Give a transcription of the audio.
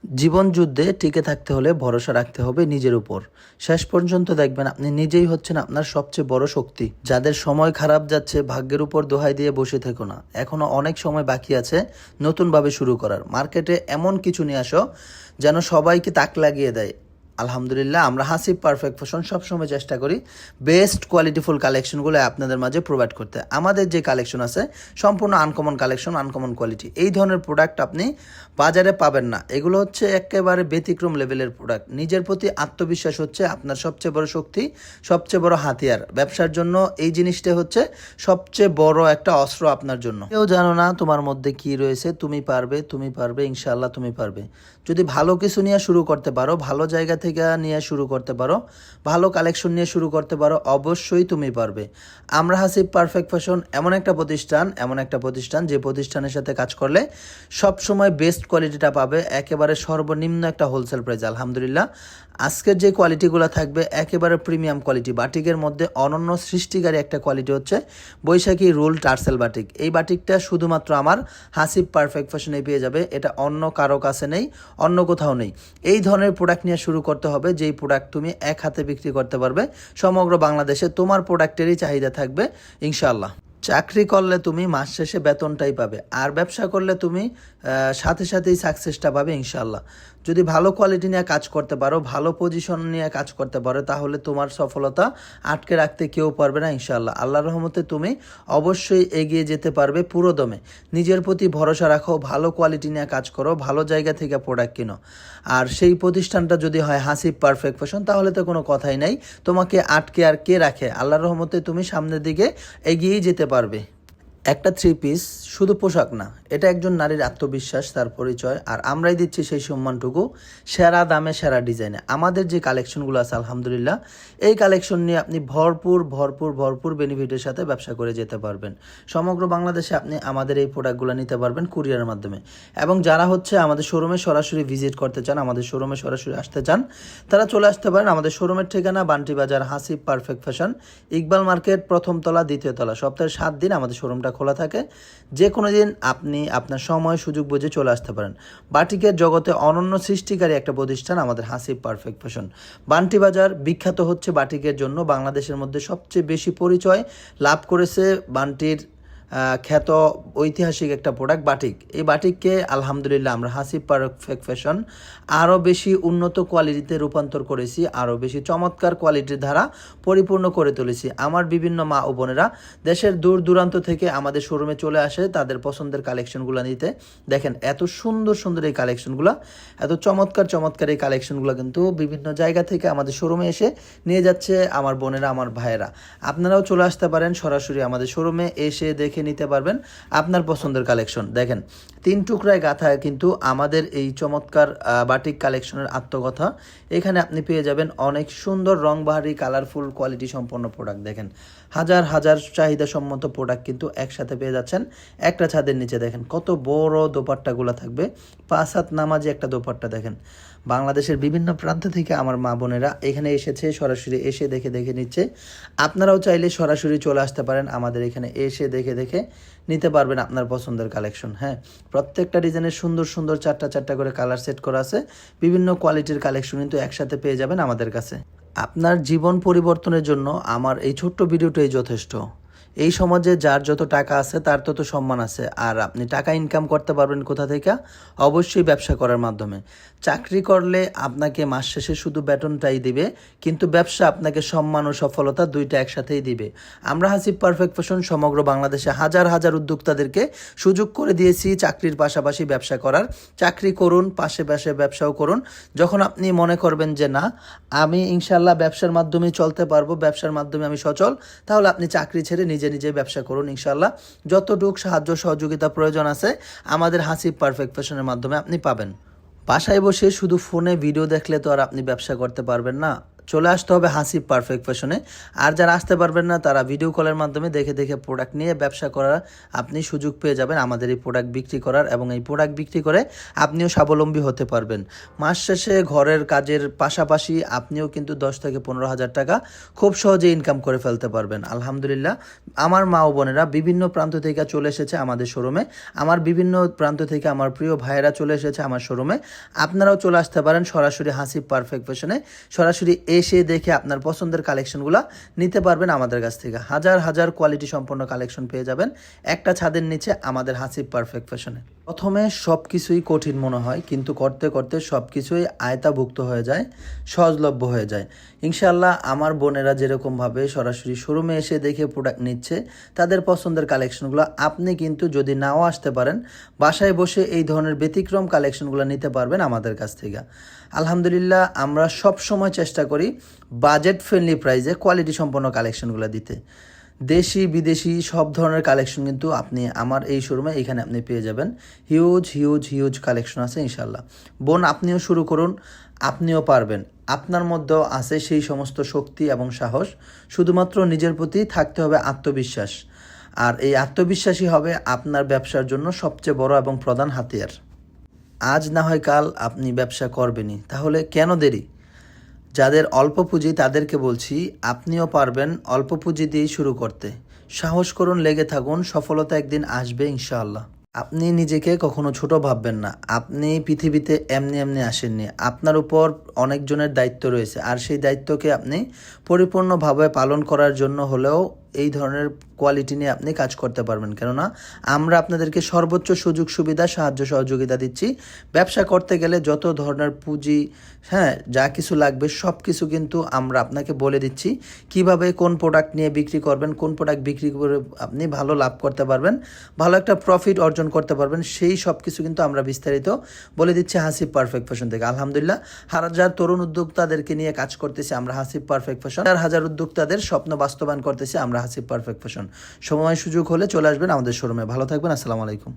জীবন যুদ্ধে টিকে থাকতে হলে ভরসা রাখতে হবে নিজের উপর। শেষ পর্যন্ত দেখবেন আপনি নিজেই হচ্ছেন আপনার সবচেয়ে বড় শক্তি। যাদের সময় খারাপ যাচ্ছে ভাগ্যের উপর দোহাই দিয়ে বসে থেকো না, এখনো অনেক সময় বাকি আছে নতুনভাবে শুরু করার। মার্কেটে এমন কিছু নিয়ে আসো যেন সবাইকে তাক লাগিয়ে দেয়। আলহামদুলিল্লাহ, আমরা হাসিব পারফেক্ট ফ্যাশন সবসময় চেষ্টা করি বেস্ট কোয়ালিটিফুল কালেকশনগুলো আপনাদের মাঝে প্রোভাইড করতে। আমাদের যে কালেকশন আছে সম্পূর্ণ আনকমন কালেকশন, আনকমন কোয়ালিটি। এই ধরনের প্রোডাক্ট আপনি বাজারে পাবেন না। এগুলো হচ্ছে একেবারে ব্যতিক্রম লেভেলের প্রোডাক্ট। নিজের প্রতি আত্মবিশ্বাস হচ্ছে আপনার সবচেয়ে বড় শক্তি, সবচেয়ে বড় হাতিয়ার। ব্যবসার জন্য এই জিনিসটা হচ্ছে সবচেয়ে বড় একটা অস্ত্র আপনার জন্য। কেউ জানো না তোমার মধ্যে কি রয়েছে, তুমি পারবে, তুমি পারবে, ইনশাআল্লাহ তুমি পারবে। যদি ভালো কিছু নিয়ে শুরু করতে পারো, ভালো জায়গা থেকে নিয়ে শুরু করতে পারো, ভালো কালেকশন নিয়ে শুরু করতে পারো, অবশ্যই তুমি পারবে। আমরা হাসিব পারফেক্ট ফ্যাশন এমন একটা প্রতিষ্ঠান যে প্রতিষ্ঠানের সাথে কাজ করলে সব সময় বেস্ট কোয়ালিটিটা পাবে, একেবারে সর্বনিম্ন একটা হোলসেল প্রাইস। আলহামদুলিল্লাহ, আজকের যে কোয়ালিটিগুলো থাকবে একেবারে প্রিমিয়াম কোয়ালিটি। বাটিকের মধ্যে অনন্য সৃষ্টিকারী একটা কোয়ালিটি হচ্ছে বৈশাখী রুল টার্সেল বাটিক। এই বাটিকটা শুধুমাত্র আমার হাসিব পারফেক্ট ফ্যাশনে পেয়ে যাবে, এটা অন্য কারো কাছে নেই, অন্য কোথাও নেই। এই ধরনের প্রোডাক্ট নিয়ে শুরু করতে হবে যেই প্রোডাক্ট তুমি এক হাতে বিক্রি করতে পারবে সমগ্র বাংলাদেশে। তোমার প্রোডাক্টেরই চাহিদা থাকবে ইনশাআল্লাহ। চাকরি করলে তুমি মাস শেষে বেতনটাই পাবে, আর ব্যবসা করলে তুমি সাথে সাথেই সাকসেসটা পাবে ইনশাআল্লাহ। যদি ভালো কোয়ালিটি নিয়ে কাজ করতে পারো, ভালো পজিশন নিয়ে কাজ করতে পারো, তাহলে তোমার সফলতা আটকে রাখতে কেউ পারবে না ইনশাআল্লাহ। আল্লাহর রহমতে তুমি অবশ্যই এগিয়ে যেতে পারবে পুরো দমে। নিজের প্রতি ভরসা রাখো, ভালো কোয়ালিটি নিয়ে কাজ করো, ভালো জায়গা থেকে প্রোডাক্ট কিনো। আর সেই প্রতিষ্ঠানটা যদি হয় হাসিব পারফেক্ট ফ্যাশন, তাহলে তো কোনো কথাই নাই। তোমাকে আটকে আর কে রাখে? আল্লাহর রহমতে তুমি সামনের দিকে এগিয়েই যেতে পারবে। একটা থ্রি পিস শুধু পোশাক না, এটা একজন নারীর আত্মবিশ্বাস, তার পরিচয়। আর আমরাই দিচ্ছি সেই সম্মানটুকু সেরা দামে, সেরা ডিজাইনে। আমাদের যে কালেকশনগুলো আছে আলহামদুলিল্লাহ, এই কালেকশন নিয়ে আপনি ভরপুর ভরপুর ভরপুর বেনিফিটের সাথে ব্যবসা করে যেতে পারবেন। সমগ্র বাংলাদেশে আপনি আমাদের এই প্রোডাক্টগুলো নিতে পারবেন কুরিয়ারের মাধ্যমে। এবং যারা হচ্ছে আমাদের শোরুমে সরাসরি ভিজিট করতে চান, আমাদের শোরুমে সরাসরি আসতে চান, তারা চলে আসতে পারেন। আমাদের শোরুমের ঠিকানা বান্টি বাজার, Hasib perfect fashion, Iqbal market, প্রথম তলা, দ্বিতীয় তলা। সপ্তাহে 7 দিন আমাদের শোরুমটা খোলা থাকে। যে কোনো দিন আপনি আপনার সময় সুযোগ বুঝে চলে আসতে পারেন। বাটিকের জগতে অনন্য সৃষ্টিকারী একটা প্রতিষ্ঠান আমাদের হাসিব পারফেক্ট ফ্যাশন। বান্টি বাজার বিখ্যাত হচ্ছে বাটিকের জন্য। বাংলাদেশের মধ্যে সবচেয়ে বেশি পরিচয় লাভ করেছে বান্টির খ্যাত ঐতিহাসিক একটা প্রোডাক্ট বাটিক। এই বাটিককে আলহামদুলিল্লাহ আমরা হাসিব পারফেক্ট ফ্যাশন আরও বেশি উন্নত কোয়ালিটিতে রূপান্তর করেছি, আরও বেশি চমৎকার কোয়ালিটির দ্বারা পরিপূর্ণ করে তুলেছি। আমার বিভিন্ন মা ও বোনেরা দেশের দূর দূরান্ত থেকে আমাদের শোরুমে চলে আসে তাদের পছন্দের কালেকশনগুলো নিতে। দেখেন এত সুন্দর সুন্দর এই কালেকশনগুলো, এত চমৎকার চমৎকার এই কালেকশনগুলো কিন্তু বিভিন্ন জায়গা থেকে আমাদের শোরুমে এসে নিয়ে যাচ্ছে আমার বোনেরা, আমার ভাইয়েরা। আপনারাও চলে আসতে পারেন সরাসরি আমাদের শোরুমে, এসে দেখে নিতে পারবেন আপনার পছন্দের কালেকশন। দেখেন 3 টুকরায় গাঁথা কিন্তু আমাদের এই চমৎকার বাটিক কালেকশনের আত্মকথা। এখানে আপনি পেয়ে যাবেন অনেক সুন্দর রংবাহারি কালারফুল কোয়ালিটি সম্পন্ন প্রোডাক্ট। দেখেন হাজার হাজার চাহিদা সম্মত প্রোডাক্ট কিন্তু একসাথে পেয়ে যাচ্ছেন একটা ছাদের নিচে। দেখেন কত বড় দোপাট্টাগুলো থাকবে, 5 হাত নামাজি একটা দোপাট্টা। দেখেন বাংলাদেশের বিভিন্ন প্রান্ত থেকে আমার মা বোনেরা এখানে এসেছে, সরাসরি এসে দেখে দেখে নিচ্ছে। আপনারাও চাইলে সরাসরি চলে আসতে পারেন আমাদের এখানে, এসে দেখে দেখে নিতে পারবেন আপনার পছন্দের কালেকশন। হ্যাঁ, প্রত্যেকটা ডিজাইনের সুন্দর সুন্দর 4টা করে কালার সেট করা আছে। বিভিন্ন কোয়ালিটির কালেকশন কিন্তু একসাথে পেয়ে যাবেন আমাদের কাছে। আপনার জীবন পরিবর্তনের জন্য আমার এই ছোট্ট ভিডিওটাই যথেষ্ট। এই সমাজে যার যত টাকা আছে তার তত সম্মান আছে। আর আপনি টাকা ইনকাম করতে পারবেন কোথা থেকে? অবশ্যই ব্যবসা করার মাধ্যমে। চাকরি করলে আপনাকে মাস শেষে শুধু বেতনটাই দিবে, কিন্তু ব্যবসা আপনাকে সম্মান ও সফলতা দুইটা একসাথেই দিবে। আমরা হাসিব পারফেক্ট ফ্যাশন সমগ্র বাংলাদেশে হাজার হাজার উদ্যোক্তাদেরকে সুযোগ করে দিয়েছি চাকরির পাশাপাশি ব্যবসা করার। চাকরি করুন, পাশে পাশে ব্যবসাও করুন। যখন আপনি মনে করবেন যে না, আমি ইনশাল্লাহ ব্যবসার মাধ্যমে চলতে পারবো, ব্যবসার মাধ্যমে আমি সচল, তাহলে আপনি চাকরি ছেড়ে নিজে নিজে ব্যবসা করুন। ইনশাল্লাহ যতটুক সাহায্য সহযোগিতা প্রয়োজন আছে আমাদের হাসিব পারফেক্ট ফ্যাশনের মাধ্যমে আপনি পাবেন। বাসায় বসে শুধু ফোনে ভিডিও দেখলে তো আর আপনি ব্যবসা করতে পারবেন না। চলে আসতে হবে হাসিব পারফেক্ট ফ্যাশনে। আর যারা আসতে পারবেন না তারা ভিডিও কলের মাধ্যমে দেখে দেখে প্রোডাক্ট নিয়ে ব্যবসা করার আপনি সুযোগ পেয়ে যাবেন আমাদের এই প্রোডাক্ট বিক্রি করার, এবং এই প্রোডাক্ট বিক্রি করে আপনিও স্বাবলম্বী হতে পারবেন। মাস শেষে ঘরের কাজের পাশাপাশি আপনিও কিন্তু 10 থেকে 15,000 টাকা খুব সহজে ইনকাম করে ফেলতে পারবেন। আলহামদুলিল্লাহ, আমার মা ও বোনেরা বিভিন্ন প্রান্ত থেকে চলে এসেছে আমাদের শোরুমে, আমার বিভিন্ন প্রান্ত থেকে আমার প্রিয় ভাইয়েরা চলে এসেছে আমার শোরুমে। আপনারাও চলে আসতে পারেন সরাসরি হাসিব পারফেক্ট ফ্যাশনে, সরাসরি এসে দেখে আপনার পছন্দের কালেকশনগুলো নিতে পারবেন আমাদের কাছ থেকে। হাজার হাজার কোয়ালিটি সম্পন্ন কালেকশন পেয়ে যাবেন একটা ছাদের নিচে আমাদের হাসিব পারফেক্ট ফ্যাশনে। প্রথমে সব কিছুই কঠিন মনে হয়, কিন্তু করতে করতে সব কিছুই আয়তাভুক্ত হয়ে যায়, সহজলভ্য হয়ে যায়। ইনশাআল্লাহ আমার বোনেরা যেরকমভাবে সরাসরি শোরুমে এসে দেখে প্রোডাক্ট নিচ্ছে তাদের পছন্দের কালেকশনগুলো আপনি কিন্তু যদি নাও আসতে পারেন বাসায় বসে এই ধরনের ব্যতিক্রম কালেকশনগুলো নিতে পারবেন আমাদের কাছ থেকে। আলহামদুলিল্লাহ, আমরা সব সময় চেষ্টা করি বাজেট ফ্রেন্ডলি প্রাইসে কোয়ালিটি সম্পন্ন কালেকশনগুলো দিতে। দেশি বিদেশি সব ধরনের কালেকশন কিন্তু আপনি আমার এই শোরুমে এখানে আপনি পেয়ে যাবেন। হিউজ হিউজ হিউজ কালেকশন আছে ইনশাল্লাহ। বোন, আপনিও শুরু করুন, আপনিও পারবেন। আপনার মধ্যেও আছে সেই সমস্ত শক্তি এবং সাহস, শুধুমাত্র নিজের প্রতি থাকতে হবে আত্মবিশ্বাস। আর এই আত্মবিশ্বাসই হবে আপনার ব্যবসার জন্য সবচেয়ে বড় এবং প্রধান হাতিয়ার। আজ না হয় কাল আপনি ব্যবসা করবেনই, তাহলে কেন দেরি? যাদের অল্প পুঁজি তাদেরকে বলছি আপনিও পারবেন অল্প পুঁজি দিয়েই শুরু করতে। সাহস করুন, লেগে থাকুন, সফলতা একদিন আসবে ইনশাআল্লাহ। আপনি নিজেকে কখনো ছোট ভাববেন না। আপনি পৃথিবীতে এমনি এমনি আসেননি, আপনার উপর অনেকজনের দায়িত্ব রয়েছে, আর সেই দায়িত্বকে আপনি পরিপূর্ণভাবে পালন করার জন্য হলেও এই ধরনের কোয়ালিটি নিয়ে আপনি কাজ করতে পারবেন। কেননা আমরা আপনাদেরকে সর্বোচ্চ সুযোগ সুবিধা, সাহায্য সহযোগিতা দিচ্ছি। ব্যবসা করতে গেলে যত ধরনের পুঁজি, যা কিছু লাগবে সব কিছু কিন্তু আমরা আপনাকে বলে দিচ্ছি, কিভাবে কোন প্রোডাক্ট নিয়ে বিক্রি করবেন, কোন প্রোডাক্ট বিক্রি করে আপনি ভালো লাভ করতে পারবেন, ভালো একটা প্রফিট অর্জন করতে পারবেন, সেই সব কিছু কিন্তু আমরা বিস্তারিত বলে দিচ্ছি হাসিব পারফেক্ট ফ্যাশন থেকে। আলহামদুলিল্লাহ, হাজার তরুণ উদ্যোক্তাদেরকে নিয়ে কাজ করতেছি আমরা হাসিব পারফেক্ট ফ্যাশন। হাজার উদ্যোক্তাদের স্বপ্ন বাস্তবায়ন করতেছি আমরা হাসিব পারফেক্ট ফ্যাশন। সময় সুযোগ হলে চলে আসবেন আমাদের শোরুমে। ভালো থাকবেন, আসসালামু আলাইকুম।